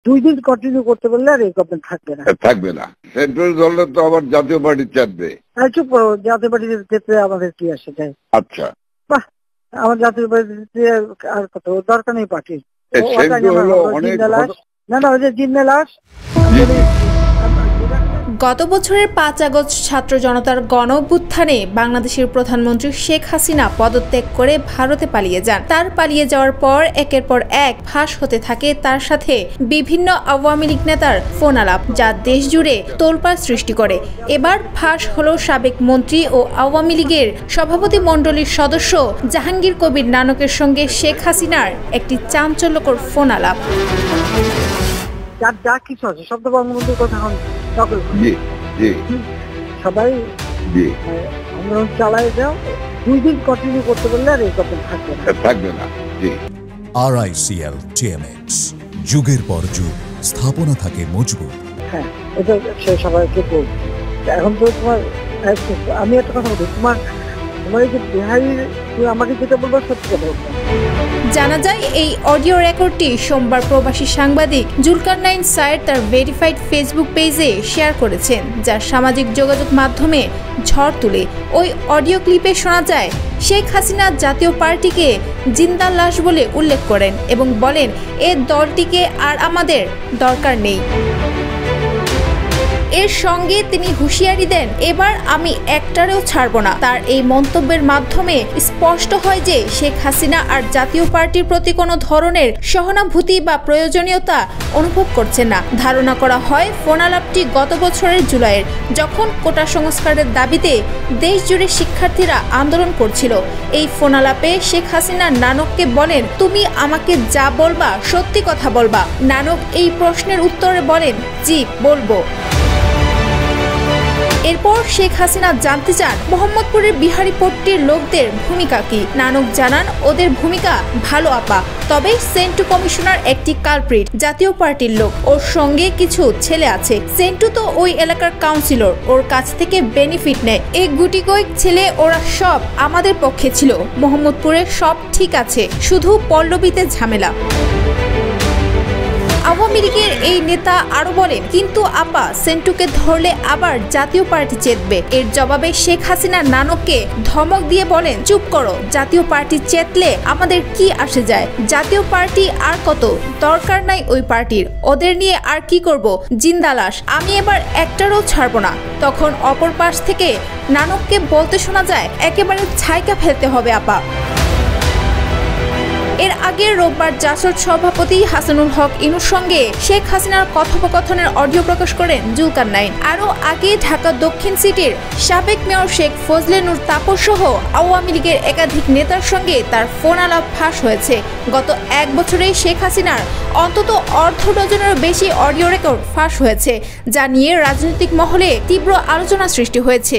2 দিন কন্টিনিউ করতে পারলে আর এই গভর্নমেন্ট থাকবে না। সেন্ট্রাল দলে তো আবার জাতীয় পার্টি চাপবে। চুপ করো, জাতীয় পার্টির ক্ষেত্রে আমাদের কি আসে যায়? আচ্ছা, বাহ, আমার জাতীয় পার্টিতে আর কত দরকার নেই পার্টির। না ওই যে জিন্না লাশ। গত বছরের 5 আগস্ট ছাত্র জনতার গণ অভ্যুত্থানে বাংলাদেশের প্রধানমন্ত্রী শেখ হাসিনা পদত্যাগ করে ভারতে পালিয়ে যান। তার পালিয়ে যাওয়ার পর একের পর এক ফাঁস হতে থাকে তার সাথে বিভিন্ন আওয়ামী লীগ নেতার ফোন আলাপ, যা দেশ জুড়ে তোলপাড় সৃষ্টি করে। এবার ফাঁস হলো সাবেক মন্ত্রী ও আওয়ামী লীগের সভাপতি মণ্ডলীর সদস্য জাহাঙ্গীর কবির নানকের সঙ্গে শেখ হাসিনার একটি চাঞ্চল্যকর ফোন আলাপ। যা কিছু আছে সব তো বঙ্গবন্ধুর কথা সবাই আন্দোলন চালায় যাও, 2 দিন কন্টিনিউ করতে পারলে আর এই গভর্নমেন্ট থাকবে না। RICL TMX, যুগের পর যুগ স্থাপনা থাকে মজবুত। হ্যাঁ, এটা সে সবাইকে বলছি। এখন তো তোমার আমি একটা কথা বলি, তোমার এই যে বিহারীর আমাকে যেটা বলবো সত্যি কথা বলবো। জানা যায় এই অডিও রেকর্ডটি সোমবার প্রবাসী সাংবাদিক জুলকারনাইন সায়েদ তার ভেরিফাইড ফেসবুক পেজে শেয়ার করেছেন, যা সামাজিক যোগাযোগ মাধ্যমে ঝড় তুলে। ওই অডিও ক্লিপে শোনা যায় শেখ হাসিনা জাতীয় পার্টিকে জিন্দা লাশ বলে উল্লেখ করেন এবং বলেন এ দলটিকে আর আমাদের দরকার নেই। এর সঙ্গে তিনি হুঁশিয়ারি দেন, এবার আমি একটারেও ছাড়ব না। তার এই মন্তব্যের মাধ্যমে স্পষ্ট হয় যে শেখ হাসিনা আর জাতীয় পার্টির প্রতি কোনো ধরনের সহানুভূতি বা প্রয়োজনীয়তা অনুভব করছে না। ধারণা করা হয় ফোন আলাপটি গত বছরের জুলাইয়ের, যখন কোটা সংস্কারের দাবিতে দেশ জুড়ে শিক্ষার্থীরা আন্দোলন করছিল। এই ফোন আলাপে শেখ হাসিনা নানককে বলেন, তুমি আমাকে যা বলবা সত্যি কথা বলবা। নানক এই প্রশ্নের উত্তরে বলেন, জি বলবো। এরপর শেখ হাসিনা জানতে চান মোহাম্মদপুরের বিহারীপট্টির লোকদের ভূমিকা কি। নানক জানান, ওদের ভূমিকা ভালো আপা, তবে সেন্টু কমিশনার একটি কালপ্রিট, জাতীয় পার্টির লোক, ওর সঙ্গে কিছু ছেলে আছে। সেন্টু তো ওই এলাকার কাউন্সিলর, ওর কাছ থেকে বেনিফিট নেয়। এই গুটি কয়েক ছেলে, ওরা সব আমাদের পক্ষে ছিল। মোহাম্মদপুরে সব ঠিক আছে, শুধু পল্লবীতে ঝামেলা। আওয়ামী লীগের এই নেতা আরো বলেন, কিন্তু আপা সেন্টুকে ধরলে আবার জাতীয় পার্টি চেতবে। এর জবাবে শেখ হাসিনা নানককে ধমক দিয়ে বলেন, চুপ করো, জাতীয় পার্টি চেতলে আমাদের কি আসে যায়? জাতীয় পার্টি আর কত, দরকার নাই ওই পার্টির, ওদের নিয়ে আর কি করব, জিন্দা লাশ, আমি এবার একটারও ছাড়ব না। তখন অপর পাশ থেকে নানককে বলতে শোনা যায়, একেবারে ছাইকা ফেলতে হবে আপা। এর আগে রোববার জাসদ সভাপতি হাসানুল হক ইনুর সঙ্গে শেখ হাসিনার কথোপকথনের অডিও প্রকাশ করেন জুলকারনাইন। আরও আগে ঢাকা দক্ষিণ সিটির সাবেক মেয়র শেখ ফজলে নূর তাপস সহ আওয়ামী লীগের একাধিক নেতার সঙ্গে তার ফোন আলাপ ফাঁস হয়েছে। গত 1 বছরে শেখ হাসিনার অন্তত অর্ধ ডজনেরও বেশি অডিও রেকর্ড ফাঁস হয়েছে, যা নিয়ে রাজনৈতিক মহলে তীব্র আলোচনা সৃষ্টি হয়েছে।